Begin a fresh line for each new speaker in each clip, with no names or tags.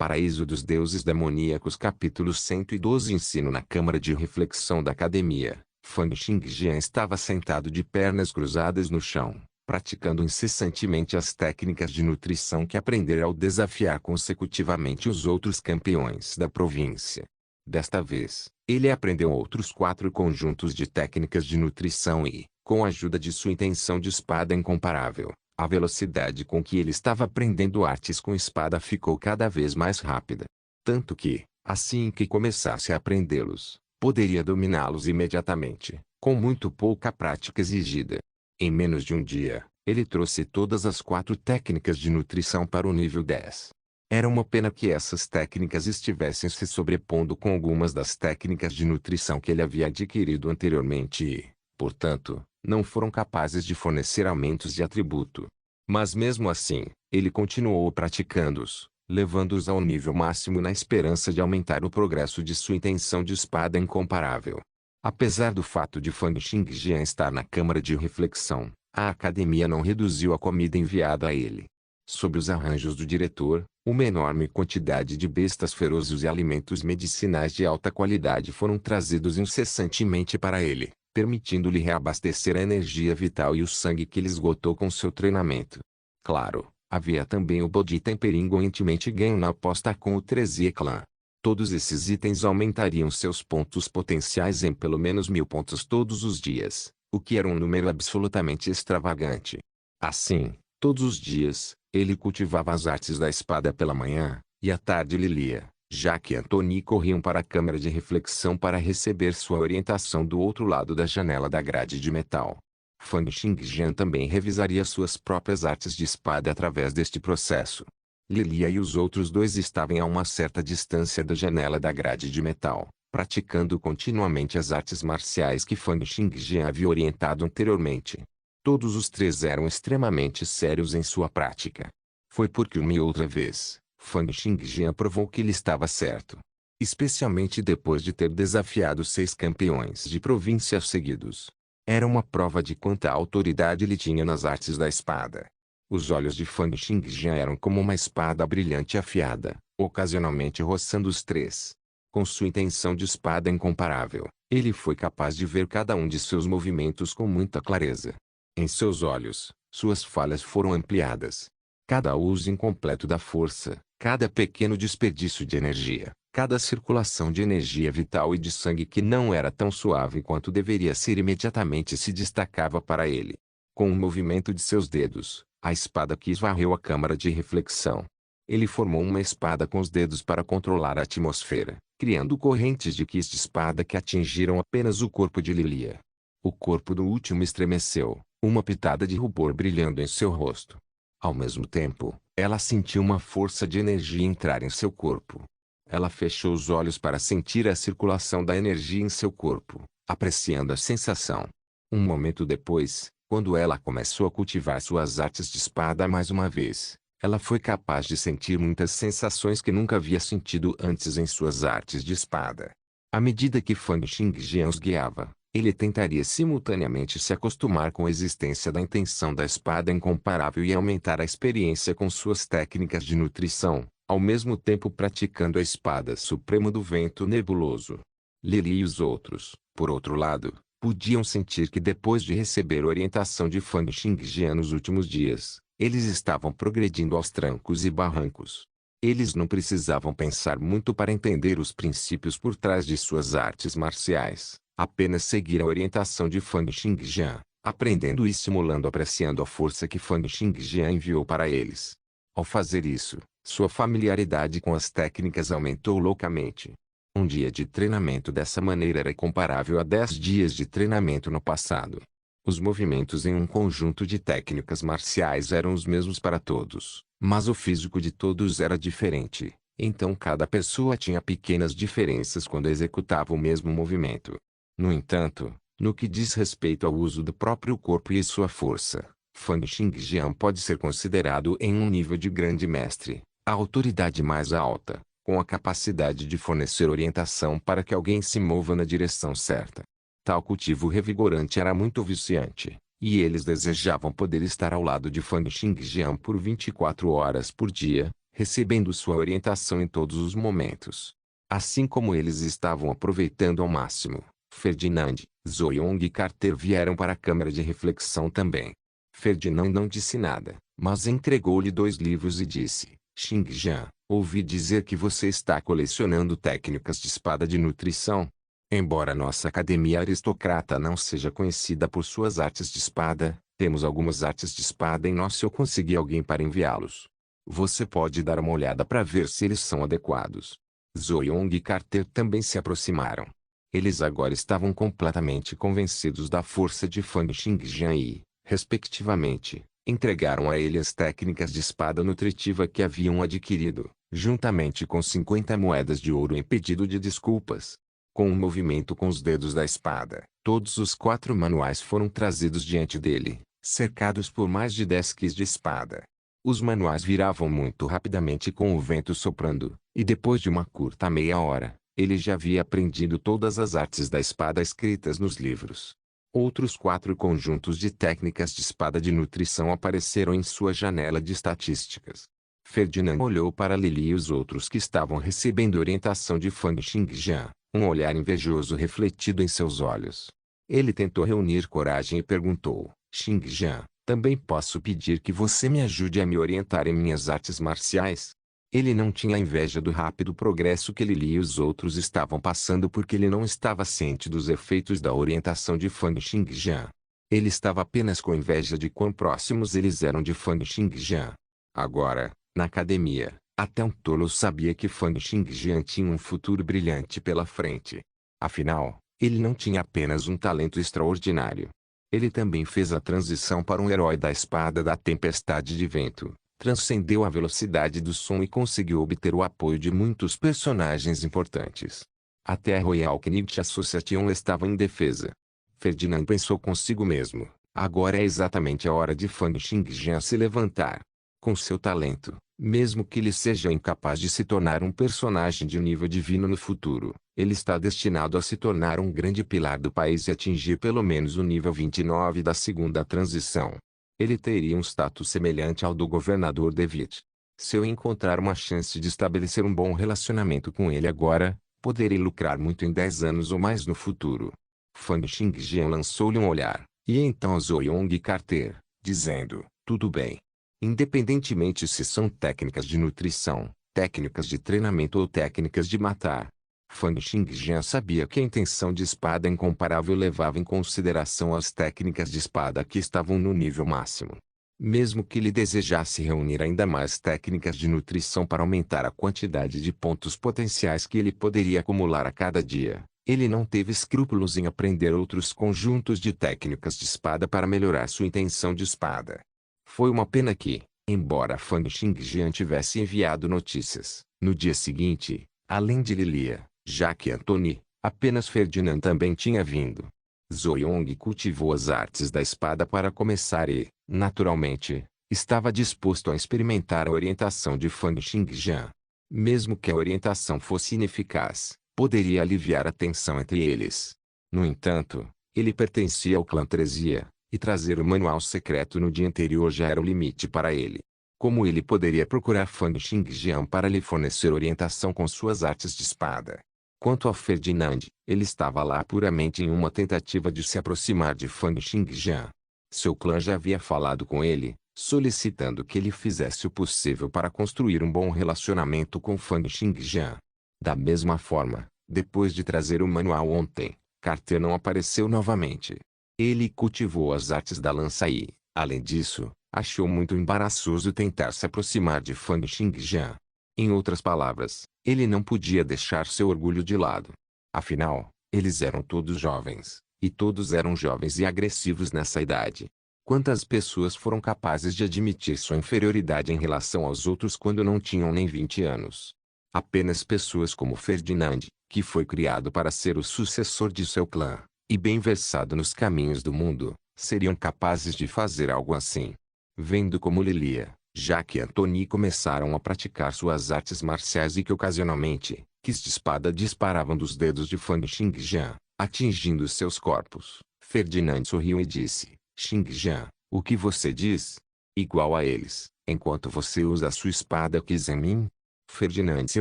Paraíso dos Deuses Demoníacos Capítulo 112 Ensino na Câmara de Reflexão da Academia. Fang Xingjian estava sentado de pernas cruzadas no chão, praticando incessantemente as técnicas de nutrição que aprendera ao desafiar consecutivamente os outros campeões da província. Desta vez, ele aprendeu outros 4 conjuntos de técnicas de nutrição e, com a ajuda de sua intenção de espada incomparável, a velocidade com que ele estava aprendendo artes com espada ficou cada vez mais rápida. Tanto que, assim que começasse a aprendê-los, poderia dominá-los imediatamente, com muito pouca prática exigida. Em menos de um dia, ele trouxe todas as 4 técnicas de nutrição para o nível 10. Era uma pena que essas técnicas estivessem se sobrepondo com algumas das técnicas de nutrição que ele havia adquirido anteriormente e, portanto, não foram capazes de fornecer aumentos de atributo. Mas mesmo assim, ele continuou praticando-os, levando-os ao nível máximo na esperança de aumentar o progresso de sua intenção de espada incomparável. Apesar do fato de Fang Xingjian estar na câmara de reflexão, a academia não reduziu a comida enviada a ele. Sob os arranjos do diretor, uma enorme quantidade de bestas ferozes e alimentos medicinais de alta qualidade foram trazidos incessantemente para ele, permitindo-lhe reabastecer a energia vital e o sangue que ele esgotou com seu treinamento. Claro, havia também o Bodhi temperantemente ganho na aposta com o 13 Clã. Todos esses itens aumentariam seus pontos potenciais em pelo menos 1000 pontos todos os dias, o que era um número absolutamente extravagante. Assim, todos os dias, ele cultivava as artes da espada pela manhã, e à tarde ele lia, já que Antony corriam para a câmara de reflexão para receber sua orientação do outro lado da janela da grade de metal. Fang Xingjian também revisaria suas próprias artes de espada através deste processo. Lilia e os outros 2 estavam a uma certa distância da janela da grade de metal, praticando continuamente as artes marciais que Fang Xingjian havia orientado anteriormente. Todos os 3 eram extremamente sérios em sua prática. Foi porque uma e outra vez, Fang Xingjian provou que ele estava certo. Especialmente depois de ter desafiado 6 campeões de província seguidos. Era uma prova de quanta autoridade ele tinha nas artes da espada. Os olhos de Fang Xingjian eram como uma espada brilhante afiada, ocasionalmente roçando os 3. Com sua intenção de espada incomparável, ele foi capaz de ver cada um de seus movimentos com muita clareza. Em seus olhos, suas falhas foram ampliadas. Cada uso incompleto da força, cada pequeno desperdício de energia, cada circulação de energia vital e de sangue que não era tão suave quanto deveria ser imediatamente se destacava para ele. Com um movimento de seus dedos, a espada Qi varreu a câmara de reflexão. Ele formou uma espada com os dedos para controlar a atmosfera, criando correntes de Qis de espada que atingiram apenas o corpo de Lilia. O corpo do último estremeceu, uma pitada de rubor brilhando em seu rosto. Ao mesmo tempo, ela sentiu uma força de energia entrar em seu corpo. Ela fechou os olhos para sentir a circulação da energia em seu corpo, apreciando a sensação. Um momento depois, quando ela começou a cultivar suas artes de espada mais uma vez, ela foi capaz de sentir muitas sensações que nunca havia sentido antes em suas artes de espada. À medida que Fang Xingjian os guiava, ele tentaria simultaneamente se acostumar com a existência da intenção da espada incomparável e aumentar a experiência com suas técnicas de nutrição, ao mesmo tempo praticando a espada suprema do vento nebuloso. Lili e os outros, por outro lado, podiam sentir que depois de receber orientação de Fang Xingjian nos últimos dias, eles estavam progredindo aos trancos e barrancos. Eles não precisavam pensar muito para entender os princípios por trás de suas artes marciais. Apenas seguir a orientação de Fang Xingjian, aprendendo e simulando apreciando a força que Fang Xingjian enviou para eles. Ao fazer isso, sua familiaridade com as técnicas aumentou loucamente. Um dia de treinamento dessa maneira era comparável a 10 dias de treinamento no passado. Os movimentos em um conjunto de técnicas marciais eram os mesmos para todos, mas o físico de todos era diferente, então cada pessoa tinha pequenas diferenças quando executava o mesmo movimento. No entanto, no que diz respeito ao uso do próprio corpo e sua força, Fang Xingjian pode ser considerado em um nível de grande mestre, a autoridade mais alta, com a capacidade de fornecer orientação para que alguém se mova na direção certa. Tal cultivo revigorante era muito viciante, e eles desejavam poder estar ao lado de Fang Xingjian por 24 horas por dia, recebendo sua orientação em todos os momentos. Assim como eles estavam aproveitando ao máximo, Ferdinand, Zoyong e Carter vieram para a câmara de reflexão também. Ferdinand não disse nada, mas entregou-lhe 2 livros e disse: Xingjian, ouvi dizer que você está colecionando técnicas de espada de nutrição. Embora nossa academia aristocrata não seja conhecida por suas artes de espada, temos algumas artes de espada em nós se eu conseguir alguém para enviá-los. Você pode dar uma olhada para ver se eles são adequados. Zoyong e Carter também se aproximaram. Eles agora estavam completamente convencidos da força de Fang Xingjian e, respectivamente, entregaram a ele as técnicas de espada nutritiva que haviam adquirido, juntamente com 50 moedas de ouro em pedido de desculpas. Com um movimento com os dedos da espada, todos os 4 manuais foram trazidos diante dele, cercados por mais de 10 quis de espada. Os manuais viravam muito rapidamente com o vento soprando, e depois de uma curta meia hora, ele já havia aprendido todas as artes da espada escritas nos livros. Outros 4 conjuntos de técnicas de espada de nutrição apareceram em sua janela de estatísticas. Ferdinand olhou para Lili e os outros que estavam recebendo orientação de Fang Xingjian, um olhar invejoso refletido em seus olhos. Ele tentou reunir coragem e perguntou: Xingjian, também posso pedir que você me ajude a me orientar em minhas artes marciais? Ele não tinha inveja do rápido progresso que Lili e os outros estavam passando porque ele não estava ciente dos efeitos da orientação de Fang Xingjian. Ele estava apenas com inveja de quão próximos eles eram de Fang Xingjian. Agora, na academia, até um tolo sabia que Fang Xingjian tinha um futuro brilhante pela frente. Afinal, ele não tinha apenas um talento extraordinário. Ele também fez a transição para um herói da espada da tempestade de vento, transcendeu a velocidade do som e conseguiu obter o apoio de muitos personagens importantes. Até a Royal Knight Association estava indefesa. Ferdinand pensou consigo mesmo: agora é exatamente a hora de Fang Xingjian se levantar. Com seu talento, mesmo que ele seja incapaz de se tornar um personagem de nível divino no futuro, ele está destinado a se tornar um grande pilar do país e atingir pelo menos o nível 29 da segunda transição. Ele teria um status semelhante ao do governador David. Se eu encontrar uma chance de estabelecer um bom relacionamento com ele agora, poderei lucrar muito em 10 anos ou mais no futuro. Fang Xingjian lançou-lhe um olhar, e então Zoyong e Carter, dizendo: tudo bem. Independentemente se são técnicas de nutrição, técnicas de treinamento ou técnicas de matar. Fang Xingjian sabia que a intenção de espada incomparável levava em consideração as técnicas de espada que estavam no nível máximo. Mesmo que ele desejasse reunir ainda mais técnicas de nutrição para aumentar a quantidade de pontos potenciais que ele poderia acumular a cada dia, ele não teve escrúpulos em aprender outros conjuntos de técnicas de espada para melhorar sua intenção de espada. Foi uma pena que, embora Fang Xingjian tivesse enviado notícias, no dia seguinte, além de Lilia, Jacques e Anthony, apenas Ferdinand também tinha vindo. Zoyong cultivou as artes da espada para começar e, naturalmente, estava disposto a experimentar a orientação de Fang Xingjian. Mesmo que a orientação fosse ineficaz, poderia aliviar a tensão entre eles. No entanto, ele pertencia ao clã Trezia, e trazer o manual secreto no dia anterior já era o limite para ele. Como ele poderia procurar Fang Xingjian para lhe fornecer orientação com suas artes de espada? Quanto a Ferdinand, ele estava lá puramente em uma tentativa de se aproximar de Fang Xingjian. Seu clã já havia falado com ele, solicitando que ele fizesse o possível para construir um bom relacionamento com Fang Xingjian. Da mesma forma, depois de trazer o manual ontem, Carter não apareceu novamente. Ele cultivou as artes da lança e, além disso, achou muito embaraçoso tentar se aproximar de Fang Xingjian. Em outras palavras, ele não podia deixar seu orgulho de lado. Afinal, eles eram todos jovens, e todos eram jovens e agressivos nessa idade. Quantas pessoas foram capazes de admitir sua inferioridade em relação aos outros quando não tinham nem 20 anos? Apenas pessoas como Ferdinand, que foi criado para ser o sucessor de seu clã, e bem versado nos caminhos do mundo, seriam capazes de fazer algo assim. Vendo como Lilia, Jacques e Anthony começaram a praticar suas artes marciais e que ocasionalmente, quis de espada disparavam dos dedos de Fang Xingjian, atingindo seus corpos, Ferdinand sorriu e disse: Xingjian, o que você diz? Igual a eles, enquanto você usa a sua espada Kizamin. Ferdinand se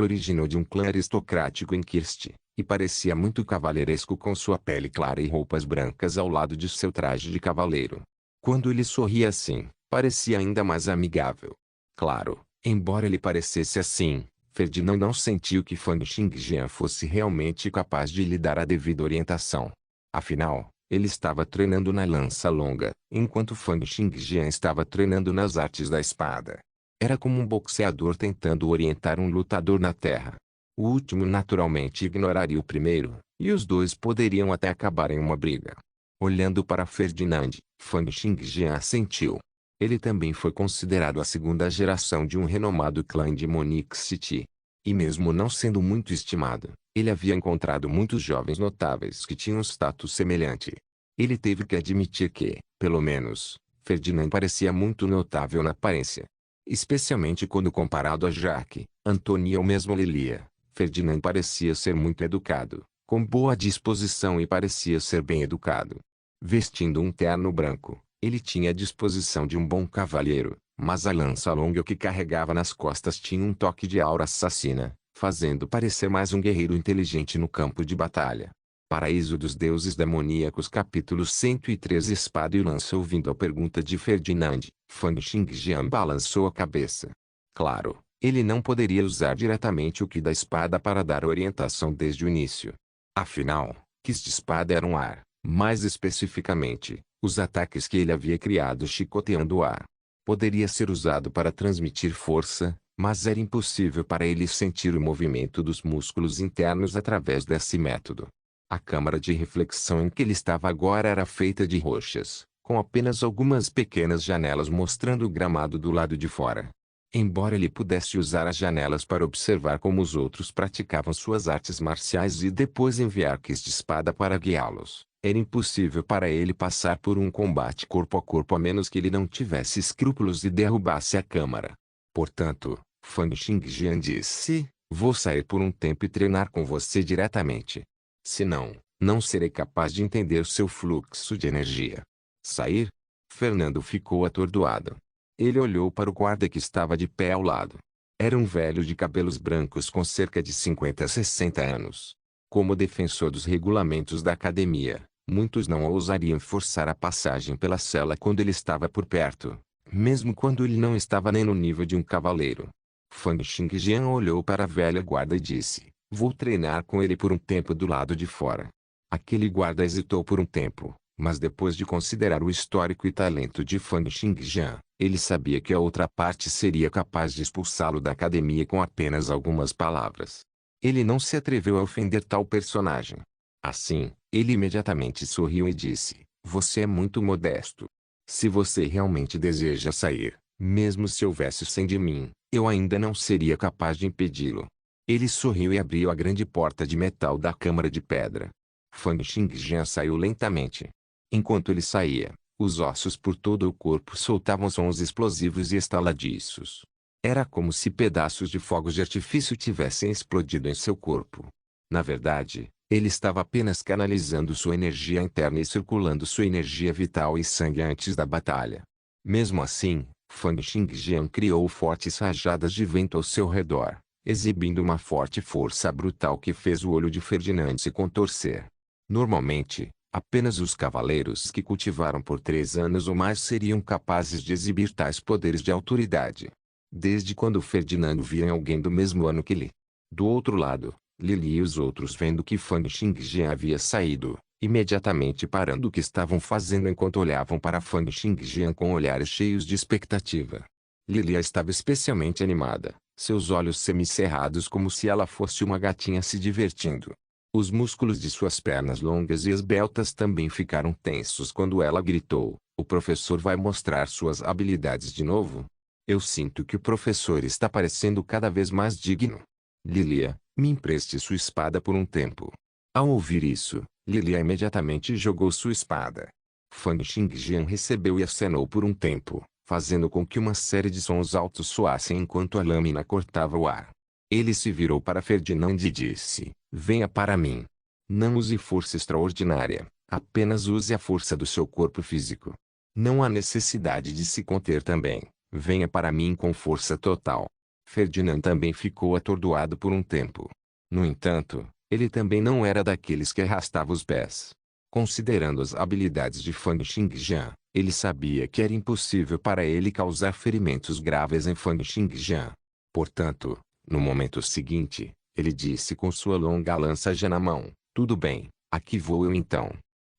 originou de um clã aristocrático em Kirst, e parecia muito cavalheiresco com sua pele clara e roupas brancas ao lado de seu traje de cavaleiro. Quando ele sorria assim, parecia ainda mais amigável. Claro, embora ele parecesse assim, Ferdinand não sentiu que Fang Xingjian fosse realmente capaz de lhe dar a devida orientação. Afinal, ele estava treinando na lança longa, enquanto Fang Xingjian estava treinando nas artes da espada. Era como um boxeador tentando orientar um lutador na terra. O último naturalmente ignoraria o primeiro, e os dois poderiam até acabar em uma briga. Olhando para Ferdinand, Fang Xingjian assentiu. Ele também foi considerado a segunda geração de um renomado clã de Monix City. E mesmo não sendo muito estimado, ele havia encontrado muitos jovens notáveis que tinham status semelhante. Ele teve que admitir que, pelo menos, Ferdinand parecia muito notável na aparência. Especialmente quando comparado a Jacques, Antônia ou mesmo Lilia, Ferdinand parecia ser muito educado, com boa disposição e parecia ser bem educado. Vestindo um terno branco, ele tinha a disposição de um bom cavalheiro, mas a lança longa que carregava nas costas tinha um toque de aura assassina, fazendo parecer mais um guerreiro inteligente no campo de batalha. Paraíso dos Deuses Demoníacos capítulo 113 Espada e Lança. Ouvindo a pergunta de Ferdinand, Fang Xingjian balançou a cabeça. Claro, ele não poderia usar diretamente o Ki da espada para dar orientação desde o início. Afinal, Kis de espada eram ar, mais especificamente, os ataques que ele havia criado chicoteando o ar. Poderia ser usado para transmitir força, mas era impossível para ele sentir o movimento dos músculos internos através desse método. A câmara de reflexão em que ele estava agora era feita de rochas, com apenas algumas pequenas janelas mostrando o gramado do lado de fora. Embora ele pudesse usar as janelas para observar como os outros praticavam suas artes marciais e depois enviar Kis de espada para guiá-los, era impossível para ele passar por um combate corpo a corpo a menos que ele não tivesse escrúpulos e derrubasse a câmara. Portanto, Fang Xingjian disse, vou sair por um tempo e treinar com você diretamente. Senão, não serei capaz de entender seu fluxo de energia. Sair? Fernando ficou atordoado. Ele olhou para o guarda que estava de pé ao lado. Era um velho de cabelos brancos com cerca de 50 a 60 anos. Como defensor dos regulamentos da academia, muitos não ousariam forçar a passagem pela cela quando ele estava por perto, mesmo quando ele não estava nem no nível de um cavaleiro. Fang Xingjian olhou para a velha guarda e disse, vou treinar com ele por um tempo do lado de fora. Aquele guarda hesitou por um tempo, mas depois de considerar o histórico e talento de Fang Xingjian, ele sabia que a outra parte seria capaz de expulsá-lo da academia com apenas algumas palavras. Ele não se atreveu a ofender tal personagem. Assim, ele imediatamente sorriu e disse, você é muito modesto. Se você realmente deseja sair, mesmo se houvesse 100 de mim, eu ainda não seria capaz de impedi-lo. Ele sorriu e abriu a grande porta de metal da câmara de pedra. Fang Xingjian saiu lentamente. Enquanto ele saía, os ossos por todo o corpo soltavam sons explosivos e estaladiços. Era como se pedaços de fogos de artifício tivessem explodido em seu corpo. Na verdade, ele estava apenas canalizando sua energia interna e circulando sua energia vital e sangue antes da batalha. Mesmo assim, Fang Xingjian criou fortes rajadas de vento ao seu redor, exibindo uma forte força brutal que fez o olho de Ferdinand se contorcer. Normalmente, apenas os cavaleiros que cultivaram por 3 anos ou mais seriam capazes de exibir tais poderes de autoridade. Desde quando Ferdinand via em alguém do mesmo ano que ele. Do outro lado, Lili e os outros vendo que Fang Xingjian havia saído, imediatamente parando o que estavam fazendo enquanto olhavam para Fang Xingjian com olhares cheios de expectativa. Lilia estava especialmente animada, seus olhos semicerrados como se ela fosse uma gatinha se divertindo. Os músculos de suas pernas longas e esbeltas também ficaram tensos quando ela gritou, o professor vai mostrar suas habilidades de novo? Eu sinto que o professor está parecendo cada vez mais digno. Lilia, me empreste sua espada por um tempo. Ao ouvir isso, Lilia imediatamente jogou sua espada. Fang Xingjian recebeu e acenou por um tempo, fazendo com que uma série de sons altos soassem enquanto a lâmina cortava o ar. Ele se virou para Ferdinand e disse, venha para mim. Não use força extraordinária, apenas use a força do seu corpo físico. Não há necessidade de se conter também, Venha para mim com força total. Ferdinand também ficou atordoado por um tempo. No entanto, ele também não era daqueles que arrastava os pés. Considerando as habilidades de Fang Xingjian, ele sabia que era impossível para ele causar ferimentos graves em Fang Xingjian. Portanto, no momento seguinte, ele disse com sua longa lança já na mão: tudo bem, aqui vou eu então.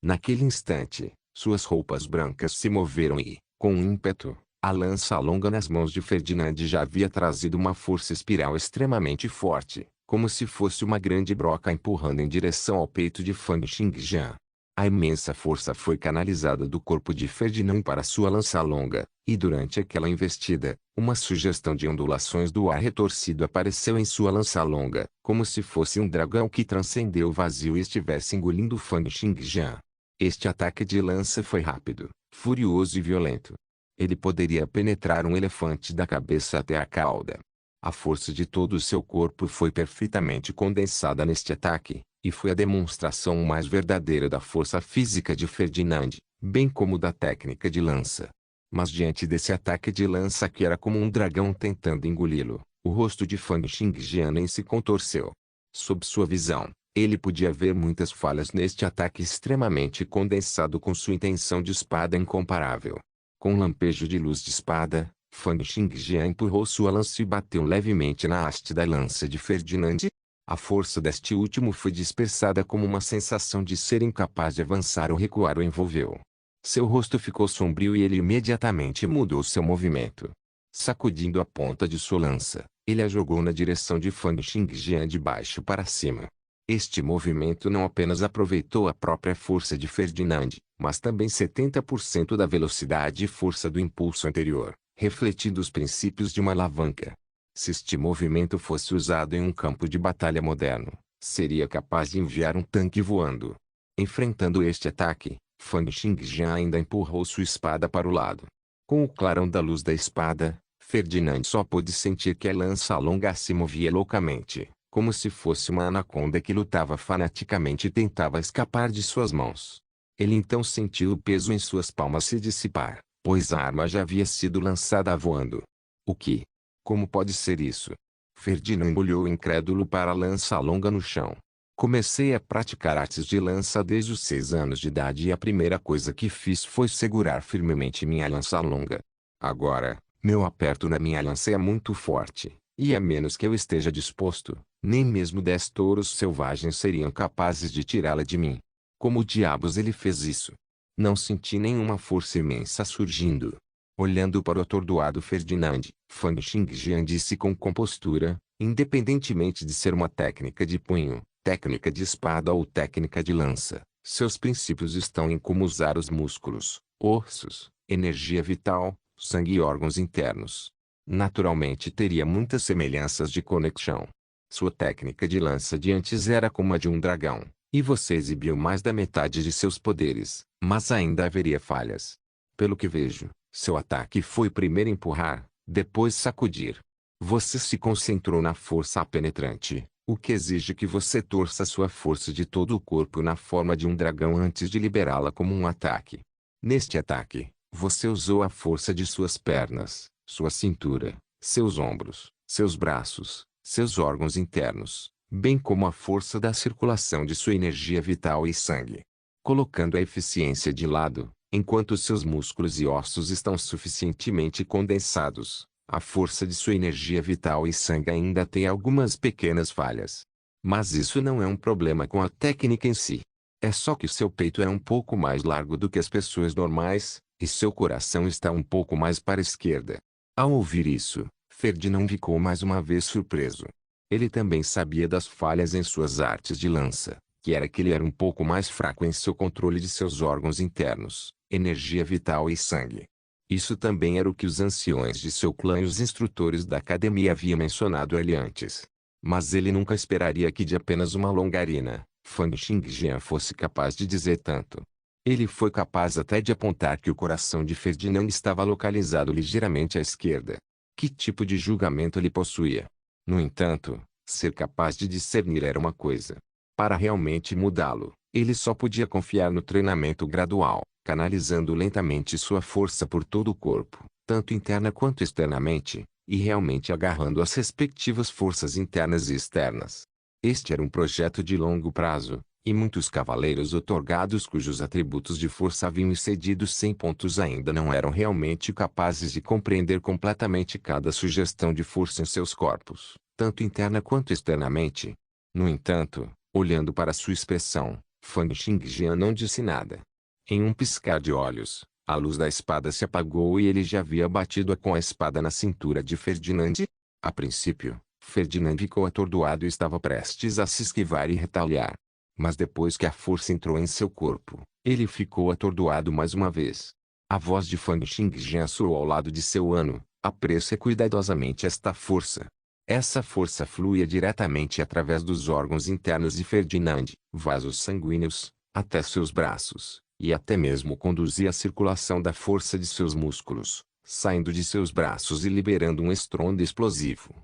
Naquele instante, suas roupas brancas se moveram e, com um ímpeto, a lança longa nas mãos de Ferdinand já havia trazido uma força espiral extremamente forte, como se fosse uma grande broca empurrando em direção ao peito de Fang Xingjian. A imensa força foi canalizada do corpo de Ferdinand para sua lança longa, e durante aquela investida, uma sugestão de ondulações do ar retorcido apareceu em sua lança longa, como se fosse um dragão que transcendeu o vazio e estivesse engolindo Fang Xingjian. Este ataque de lança foi rápido, furioso e violento. Ele poderia penetrar um elefante da cabeça até a cauda. A força de todo o seu corpo foi perfeitamente condensada neste ataque, e foi a demonstração mais verdadeira da força física de Ferdinand, bem como da técnica de lança. Mas diante desse ataque de lança que era como um dragão tentando engoli-lo, o rosto de Fang Xingjian nem se contorceu. Sob sua visão, ele podia ver muitas falhas neste ataque extremamente condensado com sua intenção de espada incomparável. Com um lampejo de luz de espada, Fang Xingjian empurrou sua lança e bateu levemente na haste da lança de Ferdinand. A força deste último foi dispersada como uma sensação de ser incapaz de avançar ou recuar o envolveu. Seu rosto ficou sombrio e ele imediatamente mudou seu movimento. Sacudindo a ponta de sua lança, ele a jogou na direção de Fang Xingjian de baixo para cima. Este movimento não apenas aproveitou a própria força de Ferdinand, mas também 70% da velocidade e força do impulso anterior, refletindo os princípios de uma alavanca. Se este movimento fosse usado em um campo de batalha moderno, seria capaz de enviar um tanque voando. Enfrentando este ataque, Fang Xingjian ainda empurrou sua espada para o lado. Com o clarão da luz da espada, Ferdinand só pôde sentir que a lança longa se movia loucamente, como se fosse uma anaconda que lutava fanaticamente e tentava escapar de suas mãos. Ele então sentiu o peso em suas palmas se dissipar, pois a arma já havia sido lançada voando. O que? Como pode ser isso? Ferdinand olhou incrédulo para a lança longa no chão. Comecei a praticar artes de lança desde os 6 anos de idade e a primeira coisa que fiz foi segurar firmemente minha lança longa. Agora, meu aperto na minha lança é muito forte, e a menos que eu esteja disposto, nem mesmo 10 touros selvagens seriam capazes de tirá-la de mim. Como diabos ele fez isso? Não senti nenhuma força imensa surgindo. Olhando para o atordoado Ferdinand, Fang Xingjian disse com compostura, independentemente de ser uma técnica de punho, técnica de espada ou técnica de lança, seus princípios estão em como usar os músculos, ossos, energia vital, sangue e órgãos internos. Naturalmente teria muitas semelhanças de conexão. Sua técnica de lança de antes era como a de um dragão, e você exibiu mais da metade de seus poderes, mas ainda haveria falhas. Pelo que vejo, seu ataque foi primeiro empurrar, depois sacudir. Você se concentrou na força penetrante, o que exige que você torça sua força de todo o corpo na forma de um dragão antes de liberá-la como um ataque. Neste ataque, você usou a força de suas pernas, sua cintura, seus ombros, seus braços, seus órgãos internos, bem como a força da circulação de sua energia vital e sangue. Colocando a eficiência de lado, enquanto seus músculos e ossos estão suficientemente condensados, a força de sua energia vital e sangue ainda tem algumas pequenas falhas. Mas isso não é um problema com a técnica em si. É só que seu peito é um pouco mais largo do que as pessoas normais, e seu coração está um pouco mais para a esquerda. Ao ouvir isso, Ferdinand ficou mais uma vez surpreso. Ele também sabia das falhas em suas artes de lança, que era que ele era um pouco mais fraco em seu controle de seus órgãos internos, energia vital e sangue. Isso também era o que os anciões de seu clã e os instrutores da academia haviam mencionado a ele antes. Mas ele nunca esperaria que de apenas uma longarina, Fang Xingjian fosse capaz de dizer tanto. Ele foi capaz até de apontar que o coração de Ferdinand estava localizado ligeiramente à esquerda. Que tipo de julgamento ele possuía? No entanto, ser capaz de discernir era uma coisa. Para realmente mudá-lo, ele só podia confiar no treinamento gradual, canalizando lentamente sua força por todo o corpo, tanto interna quanto externamente, e realmente agarrando as respectivas forças internas e externas. Este era um projeto de longo prazo, e muitos cavaleiros otorgados cujos atributos de força haviam excedido 100 pontos ainda não eram realmente capazes de compreender completamente cada sugestão de força em seus corpos, tanto interna quanto externamente. No entanto, olhando para sua expressão, Fang Xingjian não disse nada. Em um piscar de olhos, a luz da espada se apagou e ele já havia batido com a espada na cintura de Ferdinand. A princípio, Ferdinand ficou atordoado e estava prestes a se esquivar e retaliar. Mas depois que a força entrou em seu corpo, ele ficou atordoado mais uma vez. A voz de Fang Xingjian soou ao lado de seu ano: aprecie cuidadosamente esta força. Essa força fluía diretamente através dos órgãos internos de Ferdinand, vasos sanguíneos, até seus braços, e até mesmo conduzia a circulação da força de seus músculos, saindo de seus braços e liberando um estrondo explosivo.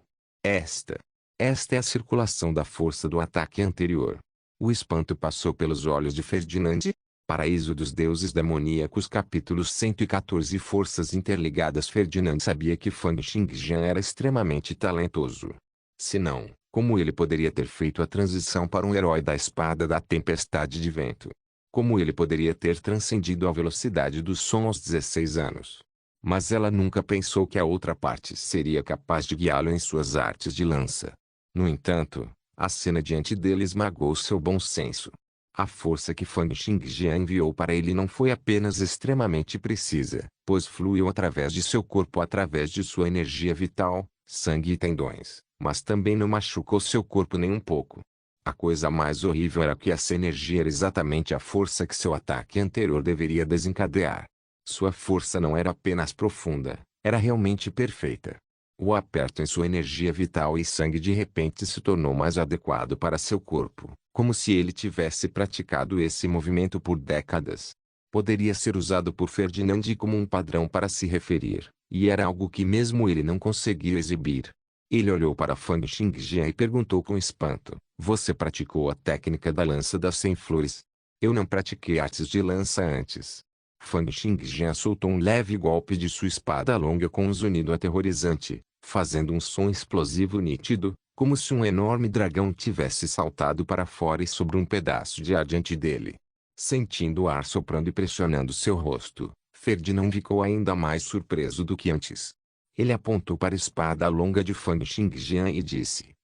Esta é a circulação da força do ataque anterior. O espanto passou pelos olhos de Ferdinand. Paraíso dos Deuses Demoníacos capítulo 114 Forças interligadas. Ferdinand sabia que Fang Xingjian era extremamente talentoso. Se não, como ele poderia ter feito a transição para um herói da espada da tempestade de vento? Como ele poderia ter transcendido a velocidade do som aos 16 anos? Mas ela nunca pensou que a outra parte seria capaz de guiá-lo em suas artes de lança. No entanto, a cena diante dele esmagou seu bom senso. A força que Fang Xingjian enviou para ele não foi apenas extremamente precisa, pois fluiu através de seu corpo através de sua energia vital, sangue e tendões, mas também não machucou seu corpo nem um pouco. A coisa mais horrível era que essa energia era exatamente a força que seu ataque anterior deveria desencadear. Sua força não era apenas profunda, era realmente perfeita. O aperto em sua energia vital e sangue de repente se tornou mais adequado para seu corpo, como se ele tivesse praticado esse movimento por décadas. Poderia ser usado por Ferdinand como um padrão para se referir, e era algo que mesmo ele não conseguia exibir. Ele olhou para Fang Xingjian e perguntou com espanto: você praticou a técnica da lança das 100 flores? Eu não pratiquei artes de lança antes. Fang Xingjian soltou um leve golpe de sua espada longa com um zunido aterrorizante, fazendo um som explosivo nítido, como se um enorme dragão tivesse saltado para fora e sobre um pedaço de ar diante dele. Sentindo o ar soprando e pressionando seu rosto, Ferdinand ficou ainda mais surpreso do que antes. Ele apontou para a espada longa de Fang Xingjian e disse: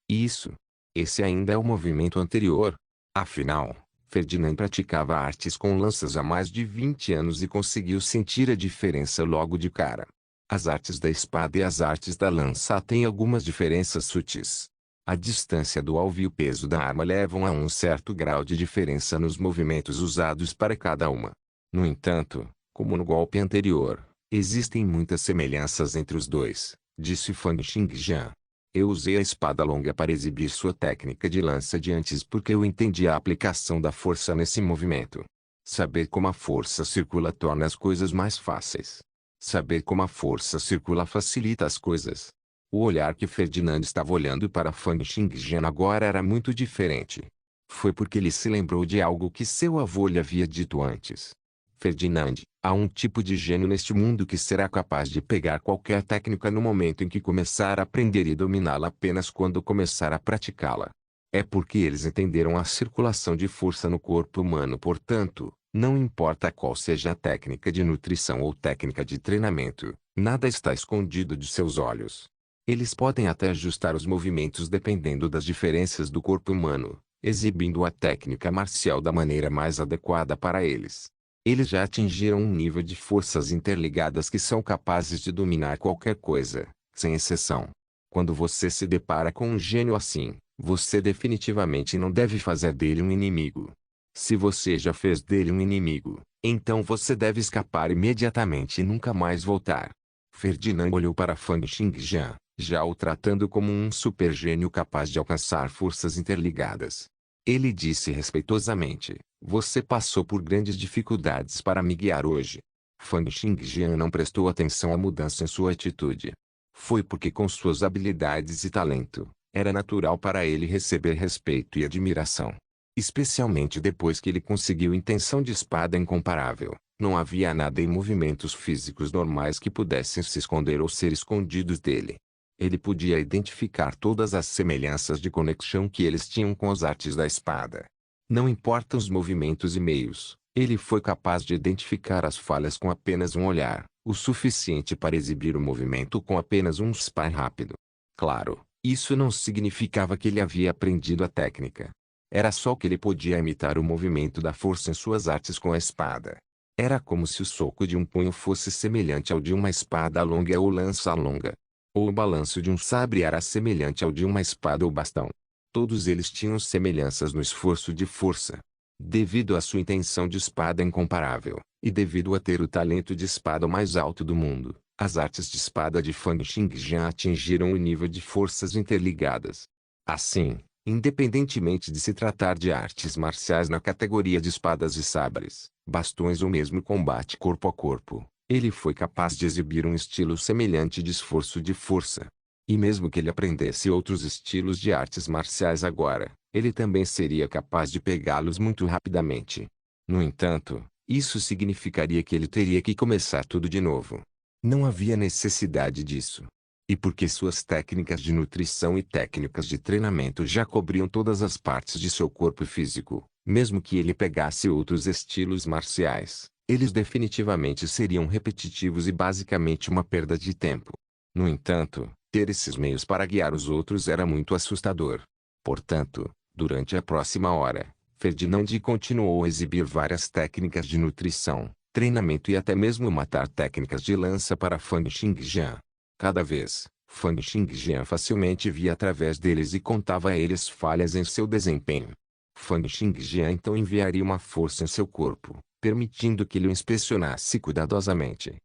esse ainda é o movimento anterior. Afinal, Ferdinand praticava artes com lanças há mais de 20 anos e conseguiu sentir a diferença logo de cara. As artes da espada e as artes da lança têm algumas diferenças sutis. A distância do alvo e o peso da arma levam a um certo grau de diferença nos movimentos usados para cada uma. No entanto, como no golpe anterior, existem muitas semelhanças entre os dois, disse Fang Xingjian. Eu usei a espada longa para exibir sua técnica de lança de antes porque eu entendi a aplicação da força nesse movimento. Saber como a força circula torna as coisas mais fáceis. Saber como a força circula facilita as coisas. O olhar que Ferdinand estava olhando para Fang Xingjian agora era muito diferente. Foi porque ele se lembrou de algo que seu avô lhe havia dito antes. Ferdinand, há um tipo de gênio neste mundo que será capaz de pegar qualquer técnica no momento em que começar a aprender e dominá-la apenas quando começar a praticá-la. É porque eles entenderam a circulação de força no corpo humano. Portanto, não importa qual seja a técnica de nutrição ou técnica de treinamento, nada está escondido de seus olhos. Eles podem até ajustar os movimentos dependendo das diferenças do corpo humano, exibindo a técnica marcial da maneira mais adequada para eles. Eles já atingiram um nível de forças interligadas que são capazes de dominar qualquer coisa, sem exceção. Quando você se depara com um gênio assim, você definitivamente não deve fazer dele um inimigo. Se você já fez dele um inimigo, então você deve escapar imediatamente e nunca mais voltar. Ferdinand olhou para Fang Xingjian, já o tratando como um super gênio capaz de alcançar forças interligadas. Ele disse respeitosamente: você passou por grandes dificuldades para me guiar hoje. Fang Xingjian não prestou atenção à mudança em sua atitude. Foi porque com suas habilidades e talento, era natural para ele receber respeito e admiração. Especialmente depois que ele conseguiu intenção de espada incomparável. Não havia nada em movimentos físicos normais que pudessem se esconder ou ser escondidos dele. Ele podia identificar todas as semelhanças de conexão que eles tinham com as artes da espada. Não importam os movimentos e meios, ele foi capaz de identificar as falhas com apenas um olhar, o suficiente para exibir o movimento com apenas um spy rápido. Claro, isso não significava que ele havia aprendido a técnica. Era só que ele podia imitar o movimento da força em suas artes com a espada. Era como se o soco de um punho fosse semelhante ao de uma espada longa ou lança longa. Ou o balanço de um sabre era semelhante ao de uma espada ou bastão. Todos eles tinham semelhanças no esforço de força. Devido à sua intenção de espada incomparável, e devido a ter o talento de espada mais alto do mundo, as artes de espada de Fang Xingjian atingiram o nível de forças interligadas. Assim, independentemente de se tratar de artes marciais na categoria de espadas e sabres, bastões ou mesmo combate corpo a corpo, ele foi capaz de exibir um estilo semelhante de esforço de força. E mesmo que ele aprendesse outros estilos de artes marciais agora, ele também seria capaz de pegá-los muito rapidamente. No entanto, isso significaria que ele teria que começar tudo de novo. Não havia necessidade disso. E porque suas técnicas de nutrição e técnicas de treinamento já cobriam todas as partes de seu corpo físico, mesmo que ele pegasse outros estilos marciais, eles definitivamente seriam repetitivos e basicamente uma perda de tempo. No entanto, ter esses meios para guiar os outros era muito assustador. Portanto, durante a próxima hora, Ferdinand continuou a exibir várias técnicas de nutrição, treinamento e até mesmo matar técnicas de lança para Fang Xingjian. Cada vez, Fang Xingjian facilmente via através deles e contava a eles falhas em seu desempenho. Fang Xingjian então enviaria uma força em seu corpo, permitindo que ele o inspecionasse cuidadosamente.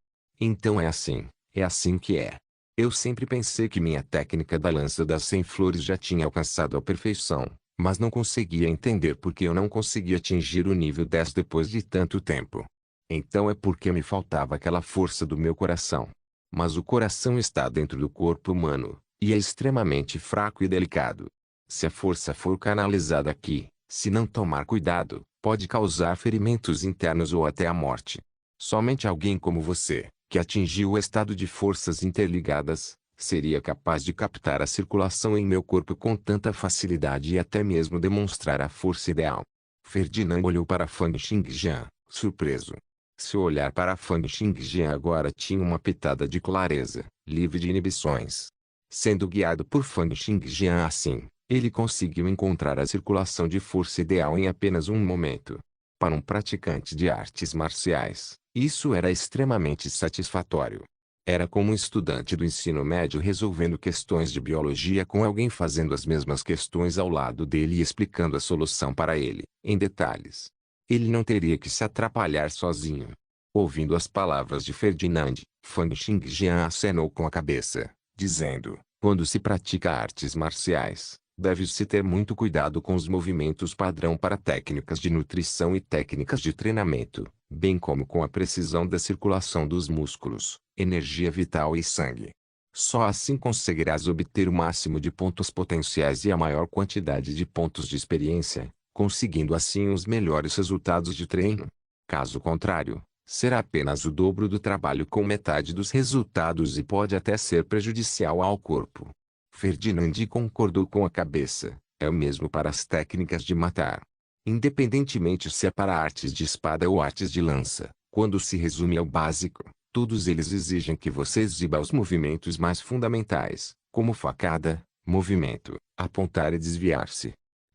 Então é assim que é. Eu sempre pensei que minha técnica da lança das 100 flores já tinha alcançado a perfeição, mas não conseguia entender por que eu não conseguia atingir o nível 10 depois de tanto tempo. Então é porque me faltava aquela força do meu coração. Mas o coração está dentro do corpo humano, e é extremamente fraco e delicado. Se a força for canalizada aqui, se não tomar cuidado, pode causar ferimentos internos ou até a morte. Somente alguém como você, que atingiu o estado de forças interligadas, seria capaz de captar a circulação em meu corpo com tanta facilidade e até mesmo demonstrar a força ideal. Ferdinand olhou para Fang Xingjian, surpreso. Seu olhar para Fang Xingjian agora tinha uma pitada de clareza, livre de inibições. Sendo guiado por Fang Xingjian assim, ele conseguiu encontrar a circulação de força ideal em apenas um momento. Para um praticante de artes marciais, isso era extremamente satisfatório. Era como um estudante do ensino médio resolvendo questões de biologia com alguém fazendo as mesmas questões ao lado dele e explicando a solução para ele, em detalhes. Ele não teria que se atrapalhar sozinho. Ouvindo as palavras de Ferdinand, Fang Xingjian acenou com a cabeça, dizendo: quando se pratica artes marciais, deve-se ter muito cuidado com os movimentos padrão para técnicas de nutrição e técnicas de treinamento, bem como com a precisão da circulação dos músculos, energia vital e sangue. Só assim conseguirás obter o máximo de pontos potenciais e a maior quantidade de pontos de experiência, conseguindo assim os melhores resultados de treino. Caso contrário, será apenas o dobro do trabalho com metade dos resultados e pode até ser prejudicial ao corpo. Ferdinand concordou com a cabeça. É o mesmo para as técnicas de matar. Independentemente se é para artes de espada ou artes de lança, quando se resume ao básico, todos eles exigem que você exiba os movimentos mais fundamentais, como facada, movimento, apontar e desviar-se.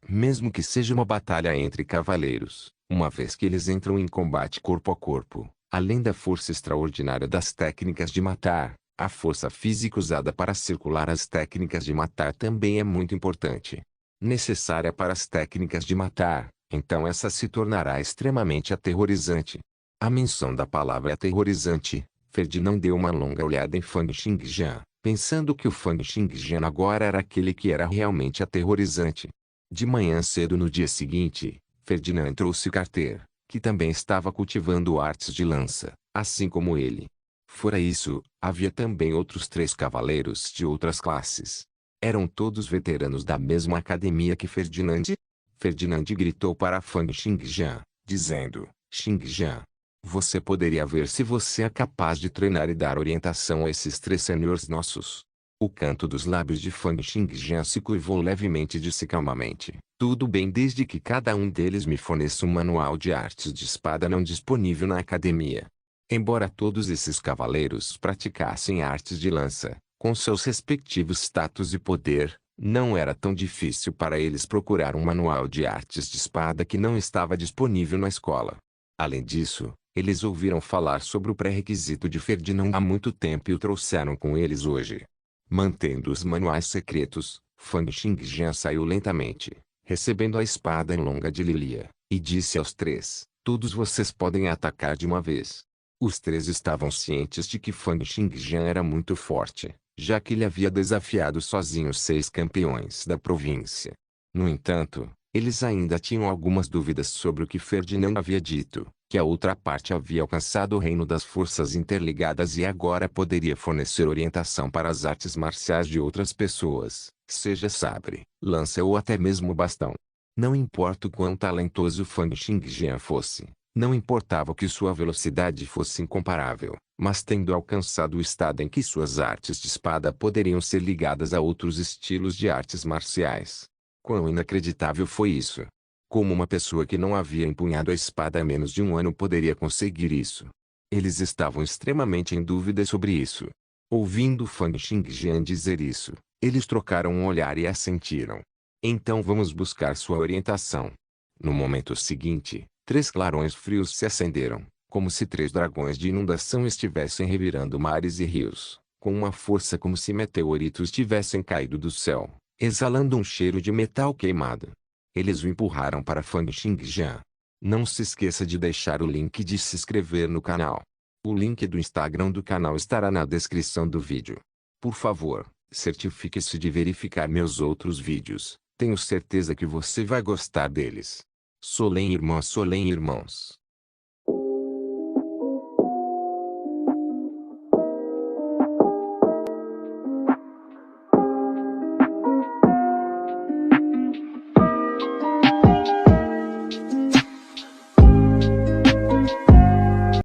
Mesmo que seja uma batalha entre cavaleiros, uma vez que eles entram em combate corpo a corpo, além da força extraordinária das técnicas de matar, a força física usada para circular as técnicas de matar também é muito importante. Necessária para as técnicas de matar, então essa se tornará extremamente aterrorizante. A menção da palavra aterrorizante, Ferdinand deu uma longa olhada em Fang Xingjian, pensando que o Fang Xingjian agora era aquele que era realmente aterrorizante. De manhã cedo no dia seguinte, Ferdinand trouxe Carter, que também estava cultivando artes de lança, assim como ele. Fora isso, havia também outros 3 cavaleiros de outras classes. Eram todos veteranos da mesma academia que Ferdinand. Ferdinand gritou para Fang Xingjian, dizendo: Xingjian, Você poderia ver se você é capaz de treinar e dar orientação a esses 3 seniors nossos. O canto dos lábios de Fang Xingjian se curvou levemente e disse calmamente: tudo bem desde que cada um deles me forneça um manual de artes de espada não disponível na academia. Embora todos esses cavaleiros praticassem artes de lança, com seus respectivos status e poder, não era tão difícil para eles procurar um manual de artes de espada que não estava disponível na escola. Além disso, eles ouviram falar sobre o pré-requisito de Ferdinand há muito tempo e o trouxeram com eles hoje. Mantendo os manuais secretos, Fang Xingjian saiu lentamente, recebendo a espada longa de Lilia, e disse aos 3, todos vocês podem atacar de uma vez. Os 3 estavam cientes de que Fang Xingjian era muito forte, já que ele havia desafiado sozinho 6 campeões da província. No entanto, eles ainda tinham algumas dúvidas sobre o que Ferdinand havia dito, que a outra parte havia alcançado o reino das forças interligadas e agora poderia fornecer orientação para as artes marciais de outras pessoas, seja sabre, lança ou até mesmo bastão. Não importa o quão talentoso Fang Xingjian fosse, não importava que sua velocidade fosse incomparável, mas tendo alcançado o estado em que suas artes de espada poderiam ser ligadas a outros estilos de artes marciais. Quão inacreditável foi isso! Como uma pessoa que não havia empunhado a espada há menos de um ano poderia conseguir isso? Eles estavam extremamente em dúvida sobre isso. Ouvindo Fang Xingjian dizer isso, eles trocaram um olhar e assentiram. Então vamos buscar sua orientação. No momento seguinte, 3 clarões frios se acenderam, como se 3 dragões de inundação estivessem revirando mares e rios, com uma força como se meteoritos tivessem caído do céu, exalando um cheiro de metal queimado. Eles o empurraram para Fang Xingjian. Não se esqueça de deixar o link de se inscrever no canal. O link do Instagram do canal estará na descrição do vídeo. Por favor, certifique-se de verificar meus outros vídeos. Tenho certeza que você vai gostar deles. Solen irmãos.